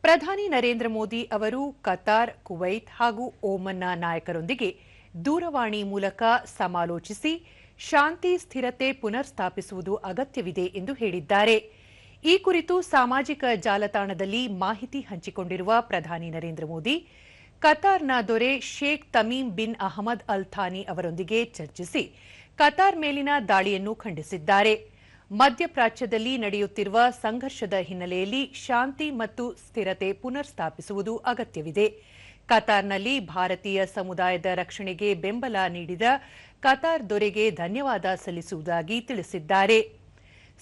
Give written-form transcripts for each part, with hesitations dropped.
ಪ್ರಧಾನಿ ನರೇಂದ್ರ ಮೋದಿ ಅವರು Qatar, Kuwait ಹಾಗೂ ಓಮನ್ನ ನಾಯಕರೊಂದಿಗೆ ದೂರವಾಣಿ ಮೂಲಕ ಸಮಾಲೋಚಿಸಿ ಶಾಂತಿ ಸ್ಥಿರತೆ ಪುನರ್ ಸ್ಥಾಪಿಸುವುದು ಅಗತ್ಯವಿದೆ ಎಂದು ಹೇಳಿದ್ದಾರೆ. ಈ ಕುರಿತು ಸಾಮಾಜಿಕ ಜಾಲತಾಣದಲ್ಲಿ ಮಾಹಿತಿ ಹಂಚಿಕೊಂಡಿರುವ ಪ್ರಧಾನಿ ನರೇಂದ್ರ ಮೋದಿ, ಕತಾರ್ನ ದೊರೆ Sheikh Tamim bin Ahmed Al Thani ಅವರೊಂದಿಗೆ ಚರ್ಚಿಸಿ ಕತಾರ್ ಮೇಲಿನ ದಾಳಿಯನ್ನು ಖಂಡಿಸಿದ್ದಾರೆ. ಮಧ್ಯಪ್ರಾಚ್ಯದಲ್ಲಿ ನಡೆಯುತ್ತಿರುವ ಸಂಘರ್ಷದ ಹಿನ್ನೆಲೆಯಲ್ಲಿ ಶಾಂತಿ ಮತ್ತು ಸ್ಥಿರತೆ ಪುನರ್ ಸ್ಥಾಪಿಸುವುದು ಅಗತ್ಯವಿದೆ. ಕತಾರ್ನಲ್ಲಿ ಭಾರತೀಯ ಸಮುದಾಯದ ರಕ್ಷಣೆಗೆ ಬೆಂಬಲ ನೀಡಿದ ಕತಾರ್ ದೊರೆಗೆ ಧನ್ಯವಾದ ಸಲ್ಲಿಸುವುದಾಗಿ ತಿಳಿಸಿದ್ದಾರೆ.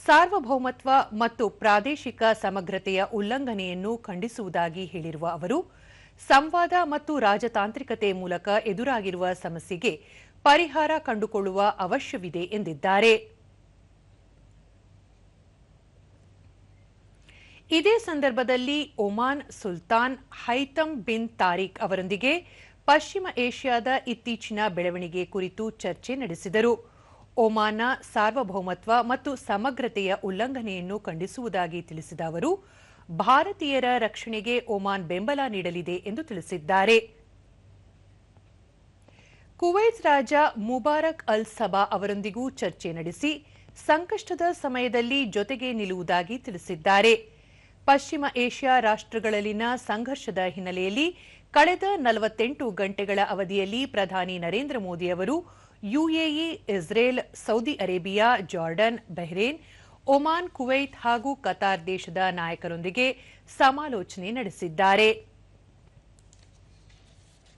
ಸಾರ್ವಭೌಮತ್ವ ಮತ್ತು ಪ್ರಾದೇಶಿಕ ಸಮಗ್ರತೆಯ ಉಲ್ಲಂಘನೆಯನ್ನು ಖಂಡಿಸುವುದಾಗಿ ಹೇಳಿರುವ ಅವರು, ಸಂವಾದ ಮತ್ತು ರಾಜತಾಂತ್ರಿಕತೆ ಮೂಲಕ ಎದುರಾಗಿರುವ ಸಮಸ್ಯೆಗೆ ಪರಿಹಾರ ಕಂಡುಕೊಳ್ಳುವ ಅವಶ್ಯವಿದೆ ಎಂದಿದ್ದಾರೆ. ಇದೇ ಸಂದರ್ಭದಲ್ಲಿ ಒಮಾನ್ ಸುಲ್ತಾನ್ ಹೈತಮ್ ಬಿನ್ ತಾರಿಕ್ ಅವರೊಂದಿಗೆ ಪಶ್ಚಿಮ ಏಷ್ಯಾದ ಇತ್ತೀಚಿನ ಬೆಳವಣಿಗೆ ಕುರಿತು ಚರ್ಚೆ ನಡೆಸಿದರು. ಒಮಾನ್ನ ಸಾರ್ವಭೌಮತ್ವ ಮತ್ತು ಸಮಗ್ರತೆಯ ಉಲ್ಲಂಘನೆಯನ್ನು ಖಂಡಿಸುವುದಾಗಿ ತಿಳಿಸಿದ ಅವರು, ಭಾರತೀಯರ ರಕ್ಷಣೆಗೆ ಒಮಾನ್ ಬೆಂಬಲ ನೀಡಲಿದೆ ಎಂದು ತಿಳಿಸಿದ್ದಾರೆ. ಕುವೈತ್ ರಾಜ ಮುಬಾರಕ್ ಅಲ್ ಸಬಾ ಅವರೊಂದಿಗೂ ಚರ್ಚೆ ನಡೆಸಿ ಸಂಕಷ್ಟದ ಸಮಯದಲ್ಲಿ ಜೊತೆಗೆ ನಿಲ್ಲುವುದಾಗಿ ತಿಳಿಸಿದ್ದಾರೆ. ಪಶ್ಚಿಮ ಏಷ್ಯಾ ರಾಷ್ಟ್ರಗಳಲ್ಲಿನ ಸಂಘರ್ಷದ ಹಿನ್ನೆಲೆಯಲ್ಲಿ ಕಳೆದ 48 ಗಂಟೆಗಳ ಅವಧಿಯಲ್ಲಿ ಪ್ರಧಾನಿ ನರೇಂದ್ರ ಮೋದಿ ಅವರು UAE, Israel, Saudi Arabia, Jordan, Bahrain, Oman, Kuwait ಹಾಗೂ ಕತಾರ್ ದೇಶದ ನಾಯಕರೊಂದಿಗೆ ಸಮಾಲೋಚನೆ ನಡೆಸಿದ್ದಾರೆ.